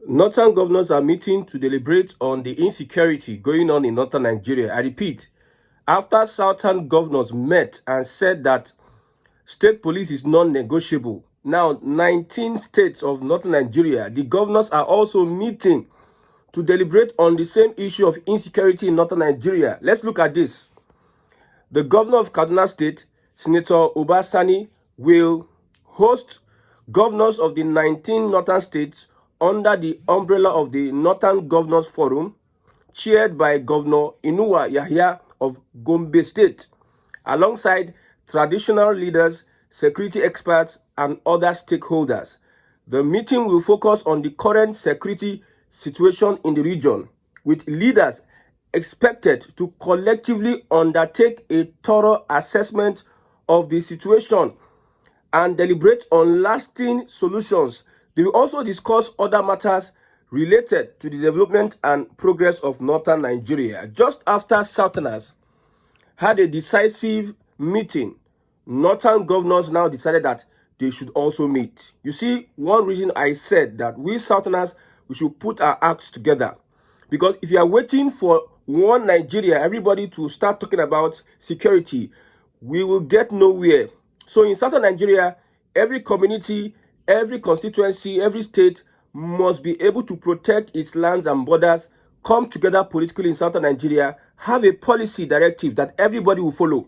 Northern governors are meeting to deliberate on the insecurity going on in northern Nigeria. I repeat, after southern governors met and said that state police is non-negotiable, now 19 states of northern Nigeria, the governors are also meeting to deliberate on the same issue of insecurity in northern Nigeria. Let's look at this. The governor of Kaduna State, Senator Obasani, will host governors of the 19 northern states under the umbrella of the Northern Governors Forum, chaired by Governor Inuwa Yahya of Gombe State, alongside traditional leaders, security experts, and other stakeholders. The meeting will focus on the current security situation in the region, with leaders expected to collectively undertake a thorough assessment of the situation and deliberate on lasting solutions. They will also discuss other matters related to the development and progress of northern Nigeria. Just after Southerners had a decisive meeting, northern governors now decided that they should also meet. You see, one reason I said that we Southerners, we should put our acts together. Because if you are waiting for one Nigeria, everybody to start talking about security, we will get nowhere. So in southern Nigeria, every community, every constituency, every state must be able to protect its lands and borders, come together politically in southern Nigeria, have a policy directive that everybody will follow,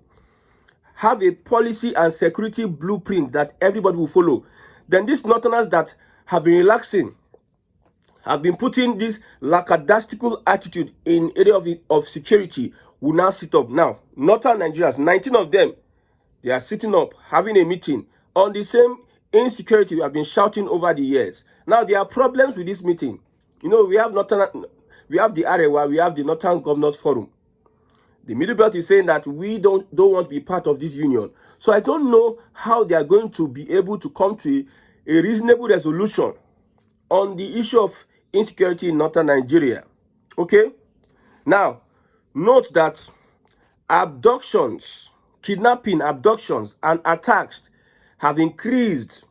have a policy and security blueprint that everybody will follow. Then these northerners that have been relaxing, have been putting this lackadaisical attitude in area of security, will now sit up. Now, northern Nigerians, 19 of them, they are sitting up, having a meeting on the same insecurity we have been shouting over the years. Now, there are problems with this meeting. You know, we have the Arewa, we have the Northern Governors Forum. The Middle Belt is saying that we don't want to be part of this union. So I don't know how they are going to be able to come to a reasonable resolution on the issue of insecurity in northern Nigeria. Okay? Now, note that kidnapping, abductions, and attacks have increased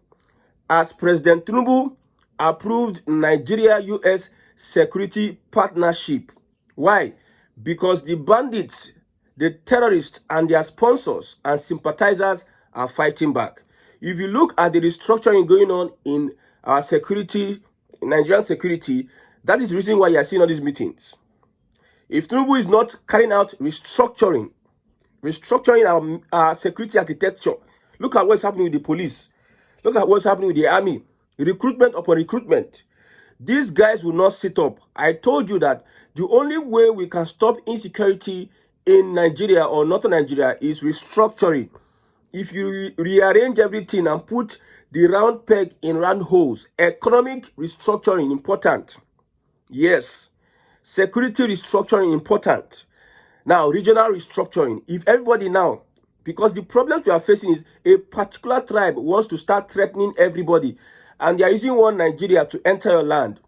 as President Tinubu approved Nigeria-US security partnership. Why? Because the bandits, the terrorists, and their sponsors and sympathizers are fighting back. If you look at the restructuring going on in our security, Nigerian security, that is the reason why you are seeing all these meetings. If Tinubu is not carrying out restructuring our security architecture, look at what's happening with the police. Look at what's happening with the army. Recruitment upon recruitment. These guys will not sit up. I told you that the only way we can stop insecurity in Nigeria or northern Nigeria is restructuring. If you rearrange everything and put the round peg in round holes, economic restructuring important. Yes. Security restructuring important. Now, regional restructuring. If everybody now, because the problems we are facing is a particular tribe wants to start threatening everybody, and they are using one Nigeria to enter your land.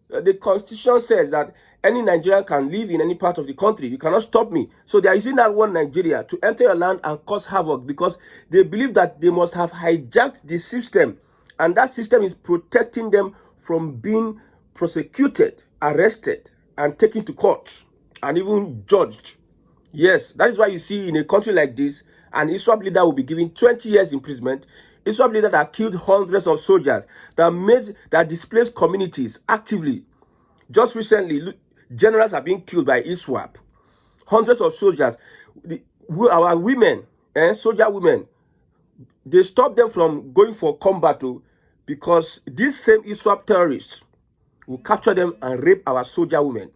The constitution says that any Nigerian can live in any part of the country. You cannot stop me. So they are using that one Nigeria to enter your land and cause havoc because they believe that they must have hijacked the system, and that system is protecting them from being prosecuted, arrested, and taken to court, and even judged. Yes, that is why you see in a country like this, an ISWAP leader will be given 20 years imprisonment. ISWAP leader that killed hundreds of soldiers, that displaced communities actively. Just recently, generals have been killed by ISWAP. Hundreds of soldiers. Our women, soldier women, they stopped them from going for combat because these same ISWAP terrorists will capture them and rape our soldier women.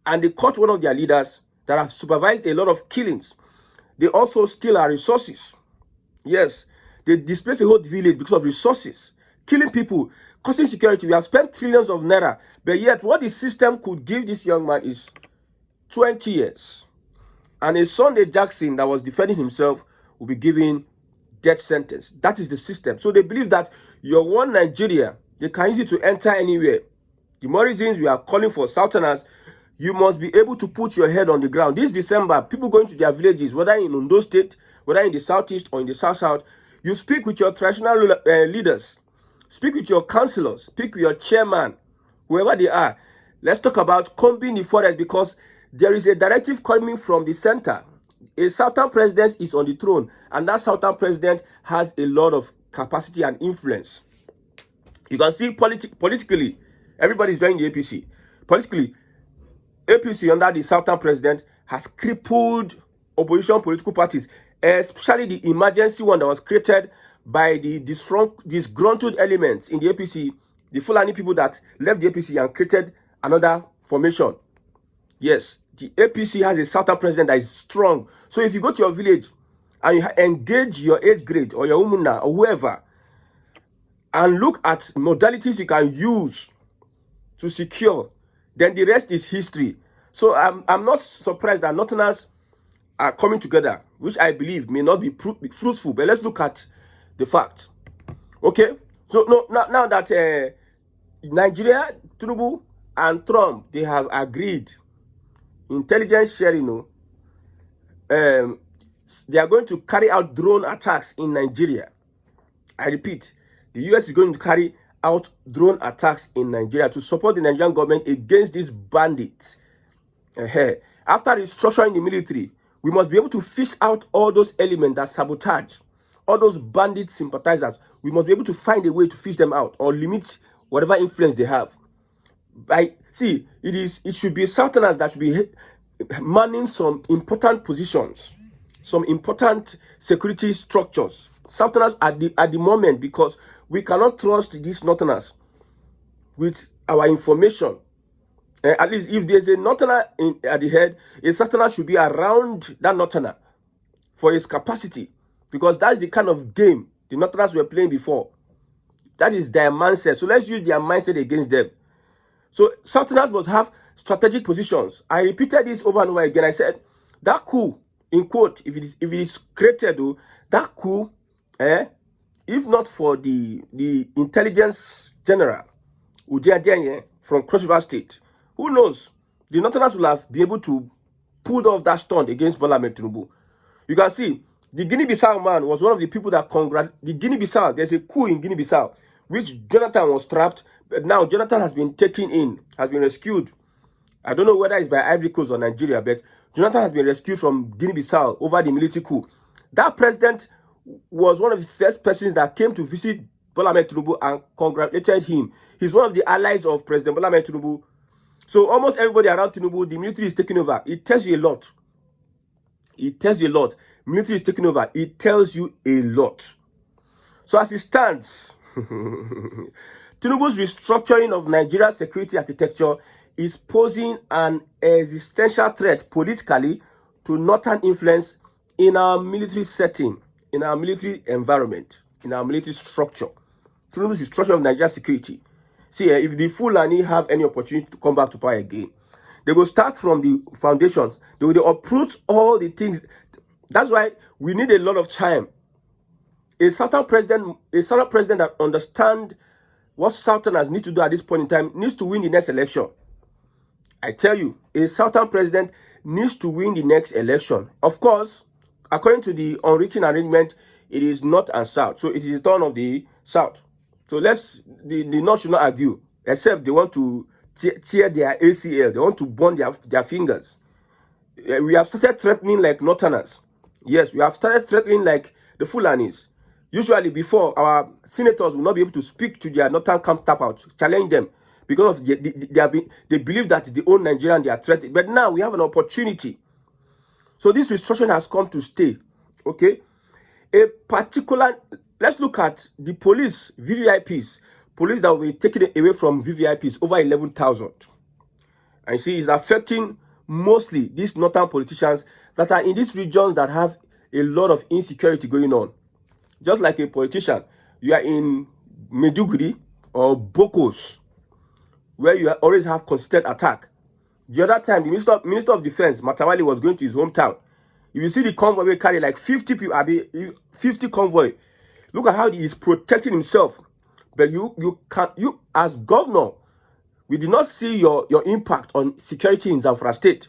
And they caught one of their leaders that have supervised a lot of killings. They also steal our resources. Yes, they displace a whole village because of resources. Killing people, causing security. We have spent trillions of naira. But yet, what the system could give this young man is 20 years. And a Sunday Jackson that was defending himself will be given death sentence. That is the system. So they believe that you're one Nigeria. They can use it to enter anywhere. The more reasons we are calling for Southerners, you must be able to put your head on the ground. This December, people going to their villages, whether in Ondo State, whether in the Southeast or in the South, you speak with your traditional leaders, speak with your councillors, speak with your chairman, whoever they are. Let's talk about combing the forest, because there is a directive coming from the center. A Southern president is on the throne, and that Southern president has a lot of capacity and influence. You can see politically, everybody is joining the APC. Politically, APC under the Southern president has crippled opposition political parties, especially the emergency one that was created by the disgruntled elements in the APC, the Fulani people that left the APC and created another formation. Yes, the APC has a Southern president that is strong. So if you go to your village and you engage your age grade or your umuna or whoever, and look at modalities you can use to secure, then the rest is history. So I'm not surprised that Northerners are coming together, which I believe may not be fruitful. But let's look at the fact. Okay, so now that Nigeria, Tinubu, and Trump, they have agreed intelligence sharing. They are going to carry out drone attacks in Nigeria. I repeat, the US is going to carry out drone attacks in Nigeria to support the Nigerian government against these bandits. After restructuring the military, we must be able to fish out all those elements that sabotage, all those bandit sympathizers. We must be able to find a way to fish them out or limit whatever influence they have. It should be Southerners that should be manning some important positions, some important security structures. Southerners at the moment, because we cannot trust these Northerners with our information. At least if there's a Northerner at the head, a Southerner should be around that Northerner for his capacity, because that's the kind of game the Northerners were playing before. That is their mindset. So let's use their mindset against them. So Southerners must have strategic positions. I repeated this over and over again. I said that coup, in quote, if it is created, though, that coup, if not for the intelligence general Udiadenye from Cross River State, who knows? The Northerners will have been able to pull off that stunt against Bola Ahmed Tinubu. You can see the Guinea-Bissau man was one of the people that the Guinea-Bissau. There's a coup in Guinea-Bissau, which Jonathan was trapped, but now Jonathan has been taken in, has been rescued. I don't know whether it's by Ivory Coast or Nigeria, but Jonathan has been rescued from Guinea-Bissau over the military coup. That president was one of the first persons that came to visit Bola Ahmed Tinubu and congratulated him. He's one of the allies of President Bola Ahmed Tinubu. So almost everybody around Tinubu, the military is taking over. It tells you a lot. It tells you a lot. Military is taking over. It tells you a lot. So as it stands, Tinubu's restructuring of Nigeria's security architecture is posing an existential threat politically to northern influence in our military setting, in our military environment, in our military structure. Tinubu's restructuring of Nigeria's security. See, if the Fulani have any opportunity to come back to power again, they will start from the foundations. They will uproot all the things. That's why we need a lot of time. A Southern president that understands what Southerners need to do at this point in time needs to win the next election. I tell you, a Southern president needs to win the next election. Of course, according to the unwritten arrangement, it is North and South. So it is the turn of the South. So the North should not argue, except they want to tear their ACL. They want to burn their fingers. We have started threatening like Northerners. Yes, we have started threatening like the Fulanis. Usually before, our senators will not be able to speak to their Northern counterparts, challenge them, because they believe that they own Nigeria and they are threatened. But now we have an opportunity. So this restructuring has come to stay. Okay? Let's look at the police, VVIPs, police that will be taken away from VVIPs, over 11,000. And you see, it's affecting mostly these northern politicians that are in these regions that have a lot of insecurity going on. Just like a politician, you are in Maiduguri or Bokos, where you always have constant attack. The other time, the Minister of Defense, Matawali, was going to his hometown. If you see the convoy, we carry like 50 people, 50 convoy. Look at how he is protecting himself. But you as governor, we did not see your impact on security in Zamfara State.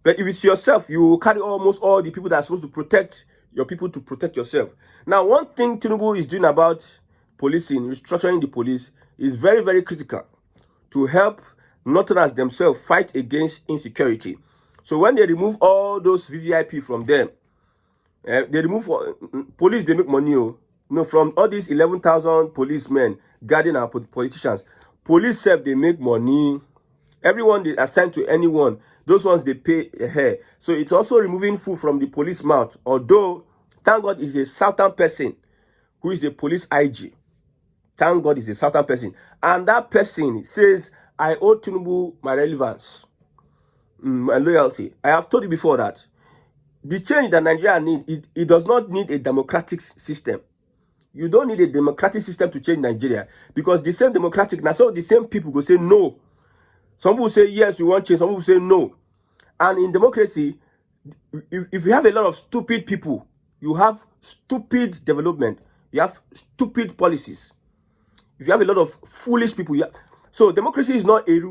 But if it's yourself, you carry almost all the people that are supposed to protect your people to protect yourself. Now, one thing Tinubu is doing about policing, restructuring the police, is very, very critical to help Northerners themselves fight against insecurity. So when they remove all those VVIP from them, they remove police, they make money. From all these 11,000 policemen guarding our politicians, police self, they make money. Everyone they assign to anyone, those ones they pay a hair. So it's also removing food from the police mouth. Although, thank God, is a southern person who is the police IG. Thank God is a southern person. And that person says, I owe Tinubu my relevance, my loyalty. I have told you before that the change that Nigeria needs, it does not need a democratic system. You don't need a democratic system to change Nigeria, because the same democratic, now so the same people will say no. Some people say yes, we want change. Some people say no. And in democracy, if you have a lot of stupid people, you have stupid development. You have stupid policies. If you have a lot of foolish people, so democracy is not a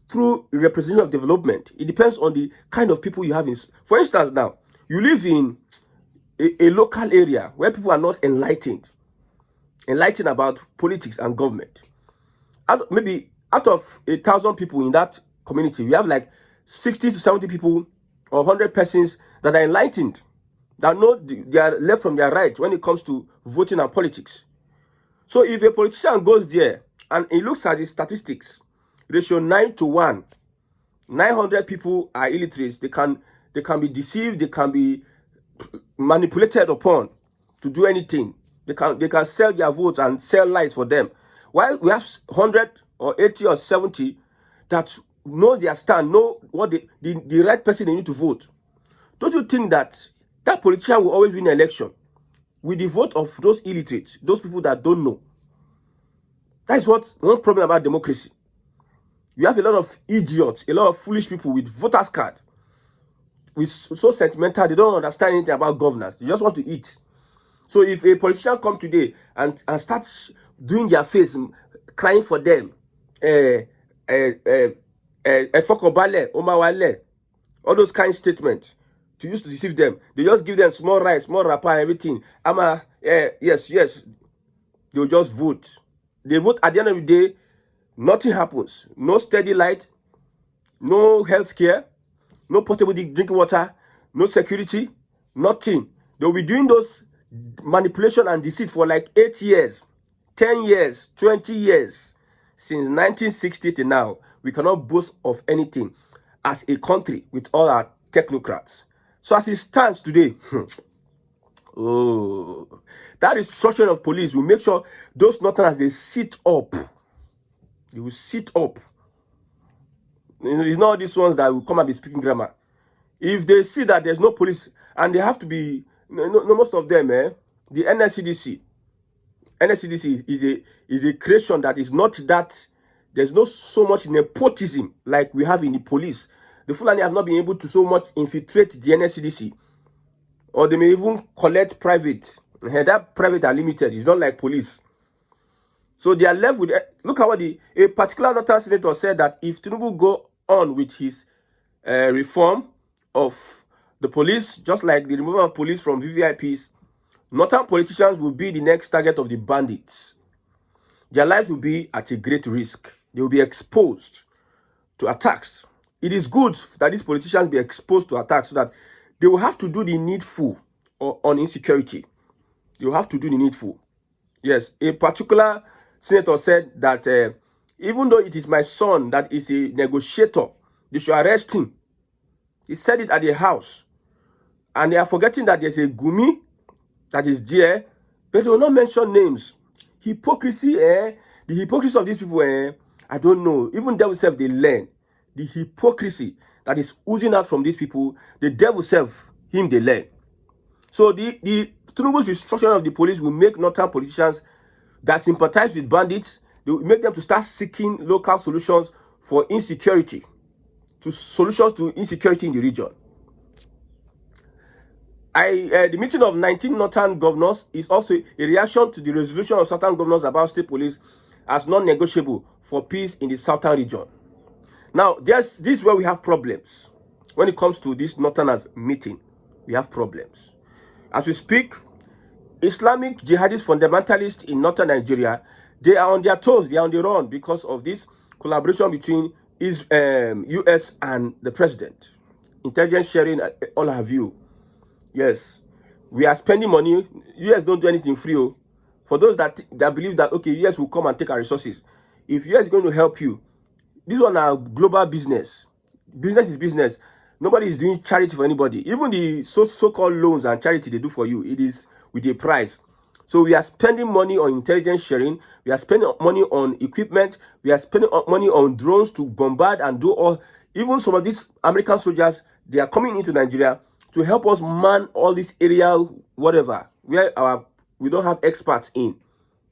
true representation of development. It depends on the kind of people you have. For instance, now, you live in a local area where people are not enlightened about politics and government. Maybe out of 1,000 people in that community, we have like 60 to 70 people or 100 persons that are enlightened, that know their left from their right when it comes to voting and politics. So if a politician goes there and he looks at the statistics, ratio 9:1, 900 people are illiterate. They can be deceived. They can be manipulated upon to do anything. They can sell their votes and sell lies for them. While we have 100 or 80 or 70 that know their stand, know what the right person they need to vote. Don't you think that politician will always win an election with the vote of those illiterates, those people that don't know? That is one problem about democracy. You have a lot of idiots, a lot of foolish people with voters card, with so sentimental, they don't understand anything about governance. They just want to eat. So if a politician come today and starts doing their face, crying for them, all those kind of statements to use to deceive them, they just give them small rice, small wrapper, everything. Yes, they'll just vote. They vote. At the end of the day, nothing happens. No steady light, no health care, no portable drinking water, no security, nothing. They'll be doing those manipulation and deceit for like 8 years, 10 years, 20 years. Since 1960 to now, we cannot boast of anything as a country with all our technocrats. So as it stands today, that restructuring of police will make sure those Northerners, they sit up. They will sit up. It's not these ones that will come and be speaking grammar. If they see that there's no police, and they have to be, most of them, the NSCDC is a creation that is not that, there's not so much nepotism like we have in the police. The Fulani have not been able to so much infiltrate the NSCDC. Or they may even collect private. That private are limited. It's not like police. So they are left with, look at what a particular Northern senator said, that if Tinubu go on with his reform of the police, just like the removal of police from VVIPs, Northern politicians will be the next target of the bandits. Their lives will be at a great risk. They will be exposed to attacks. It is good that these politicians be exposed to attacks so that they will have to do the needful on insecurity. They will have to do the needful. Yes, a particular senator said that even though it is my son that is a negotiator, they should arrest him. He said it at the house. And they are forgetting that there's a Gumi that is there, but they will not mention names. Hypocrisy, the hypocrisy of these people, I don't know. Even devil self, they learn. The hypocrisy that is oozing out from these people, the devil self, him, they learn. So the Tinubu's restructuring of the police will make Northern politicians that sympathize with bandits, they will make them to start seeking local solutions for insecurity, solutions to insecurity in the region. The meeting of 19 Northern governors is also a reaction to the resolution of Southern governors about state police as non-negotiable for peace in the Southern region. Now, this is where we have problems. When it comes to this Northerners meeting, we have problems. As we speak, Islamic jihadist fundamentalists in Northern Nigeria, they are on their toes, they are on the run because of this collaboration between US and the president. Intelligence sharing, all have you. Yes, we are spending money. US don't do anything free. Oh. For those that believe that, okay, US will come and take our resources. If US is going to help you, this one are global business. Business is business. Nobody is doing charity for anybody. Even the so-called loans and charity they do for you, it is with a price. So we are spending money on intelligence sharing. We are spending money on equipment. We are spending money on drones to bombard and do all. Even some of these American soldiers, they are coming into Nigeria to help us man all this area, whatever, where we don't have experts in.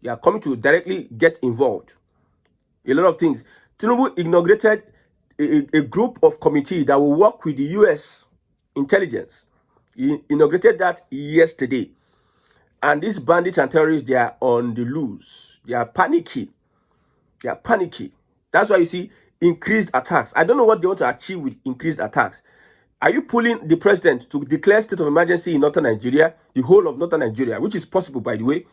They are coming to directly get involved. A lot of things. Tinubu inaugurated a group of committee that will work with the US intelligence. He inaugurated that yesterday. And these bandits and terrorists, they are on the loose. They are panicky. They are panicky. That's why you see increased attacks. I don't know what they want to achieve with increased attacks. Are you pulling the president to declare state of emergency in northern Nigeria, the whole of northern Nigeria, which is possible, by the way?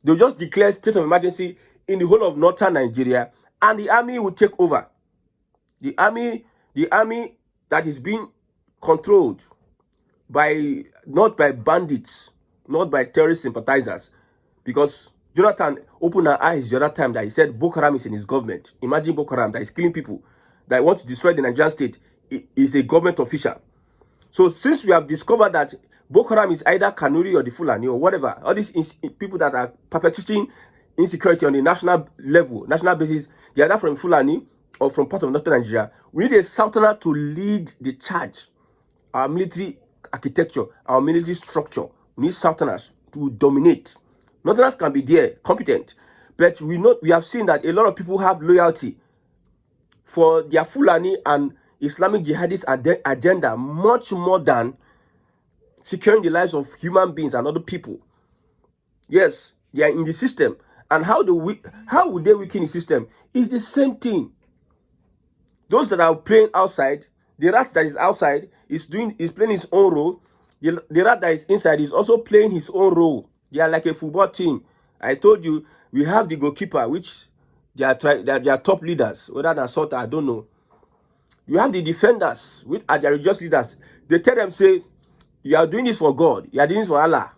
They'll just declare state of emergency in the whole of northern Nigeria, and the army will take over. The army that is being controlled by, not by bandits, not by terrorist sympathizers. Because Jonathan opened our eyes the other time that he said Boko Haram is in his government. Imagine Boko Haram that is killing people, that want to destroy the Nigerian state, is a government official. So since we have discovered that Boko Haram is either Kanuri or the Fulani or whatever, all these people that are perpetuating insecurity on the national level, national basis, they are either from Fulani or from part of northern Nigeria. We need a southerner to lead the charge. Our military architecture, our military structure, we need southerners to dominate. Northerners can be there, competent, but we have seen that a lot of people have loyalty for their Fulani and Islamic jihadist agenda much more than securing the lives of human beings and other people. Yes, they are in the system. And how would they weaken the system? It's the same thing. Those that are playing outside, the rat that is outside is playing his own role. The rat that is inside is also playing his own role. They are like a football team. I told you, we have the goalkeeper, which they are top leaders. Whether that's sort, I don't know. You have the defenders, which are their religious leaders. They tell them, say, you are doing this for God. You are doing this for Allah.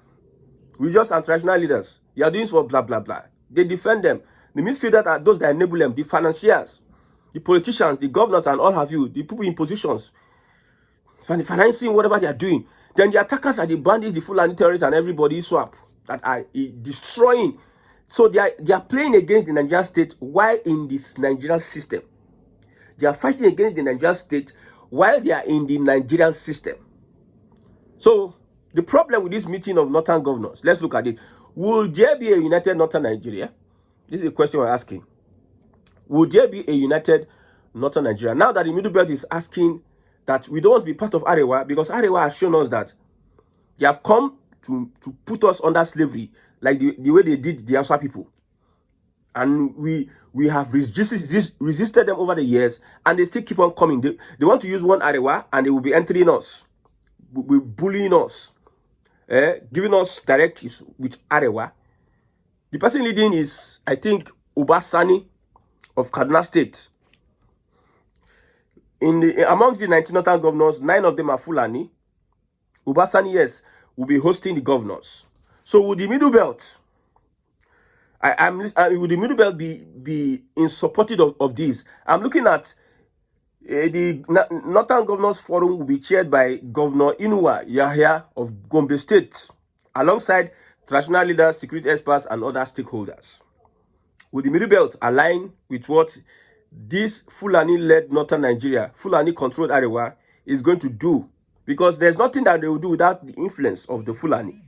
Religious and traditional leaders. You are doing this for blah, blah, blah. They defend them. The midfielders are those that enable them. The financiers, the politicians, the governors, and all have you. The people in positions. Financing whatever they are doing. Then the attackers are the bandits, the Fulani terrorists, and everybody swap that are destroying. So they are playing against the Nigerian state while in this Nigerian system. They are fighting against the Nigerian state while they are in the Nigerian system. So the problem with this meeting of northern governors, let's look at it. Will there be a united northern Nigeria? This is a question we're asking. Will there be a united northern Nigeria? Now that the Middle Belt is asking that we don't want to be part of Arewa, because Arewa has shown us that they have come to put us under slavery, like the way they did the Hausa people. And we have resisted them over the years, and they still keep on coming. They want to use one Arewa, and they will be entering us, will be bullying us, giving us directives with Arewa. The person leading is, I think, Ubasani of Kaduna State. Amongst the 19 northern governors, 9 of them are Fulani. Ubasani, yes, will be hosting the governors. So will the Middle Belt? Will the Middle Belt be in support of this? I'm looking at the Northern Governors Forum will be chaired by Governor Inuwa Yahya of Gombe State, alongside traditional leaders, security experts, and other stakeholders. Will the Middle Belt align with what this Fulani-led Northern Nigeria, Fulani-controlled Arewa, is going to do? Because there's nothing that they will do without the influence of the Fulani.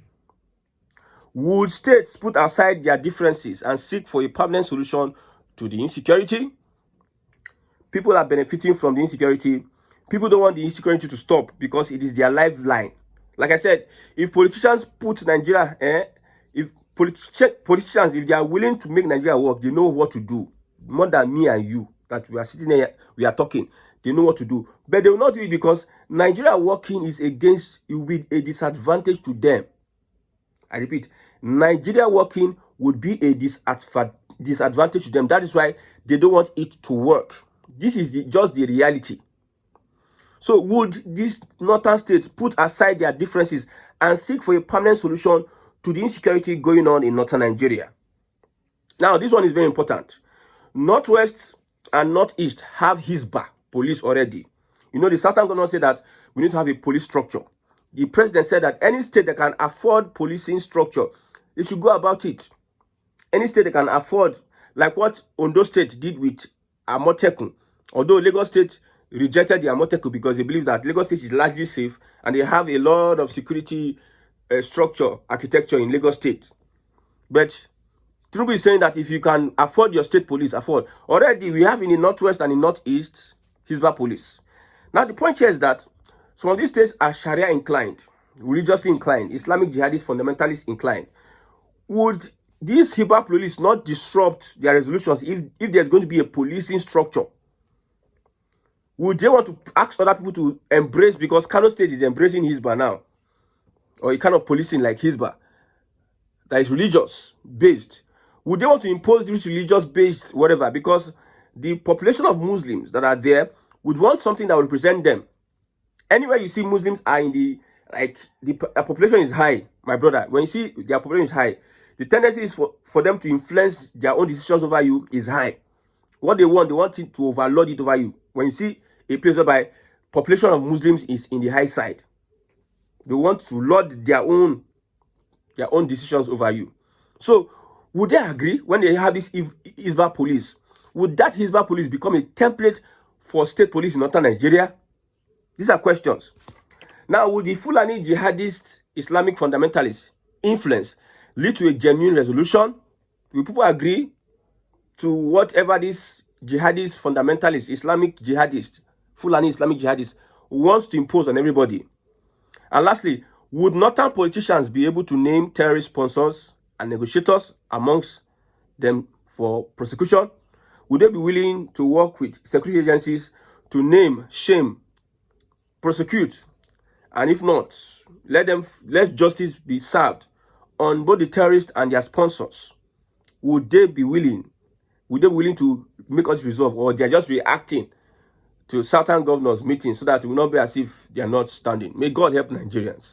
Would states put aside their differences and seek for a permanent solution to the insecurity? People are benefiting from the insecurity. People don't want the insecurity to stop because it is their lifeline. Like I said, if politicians put Nigeria, if they are willing to make Nigeria work, they know what to do. More than me and you, that we are sitting here, we are talking. They know what to do. But they will not do it because Nigeria working is against, it will be a disadvantage to them. I repeat, Nigeria working would be a disadvantage to them. That is why they don't want it to work. This is just the reality. So would these northern states put aside their differences and seek for a permanent solution to the insecurity going on in northern Nigeria? Now, this one is very important. Northwest and Northeast have Hisbah police already. You know, the southern governor said that we need to have a police structure. The president said that any state that can afford policing structure, they should go about it. Any state that can afford, like what Ondo State did with Amotekun. Although Lagos State rejected the Amotekun because they believe that Lagos State is largely safe and they have a lot of security structure, architecture in Lagos State. But Tinubu is saying that if you can afford your state police, afford. Already we have in the Northwest and the Northeast, Hisbah police. Now the point here is that some of these states are Sharia inclined, religiously inclined, Islamic jihadist fundamentalist inclined. Would these Hisbah police not disrupt their resolutions if there's going to be a policing structure? Would they want to ask other people to embrace, because Kano State is embracing Hisbah now, or a kind of policing like Hisbah that is religious based? Would they want to impose this religious based whatever? Because the population of Muslims that are there would want something that will represent them. Anywhere you see Muslims are in the, like, the population is high, my brother. When you see their population is high, the tendency is for them to influence their own decisions over you is high. What they want it to overload it over you. When you see a place whereby population of Muslims is in the high side, they want to lord their own decisions over you. So would they agree when they have this Hisbah police? Would that Hisbah police become a template for state police in northern Nigeria? These are questions. Now, would the Fulani jihadist Islamic fundamentalist influence lead to a genuine resolution? Will people agree to whatever this jihadist fundamentalist, Islamic jihadist, Fulani Islamic jihadist wants to impose on everybody? And lastly, would northern politicians be able to name terrorist sponsors and negotiators amongst them for prosecution? Would they be willing to work with security agencies to name, shame, prosecute, and if not, let justice be served on both the terrorists and their sponsors? Would they be willing? Would they be willing to make us resolve, or they're just reacting to certain governors' meetings so that it will not be as if they are not standing? May God help Nigerians.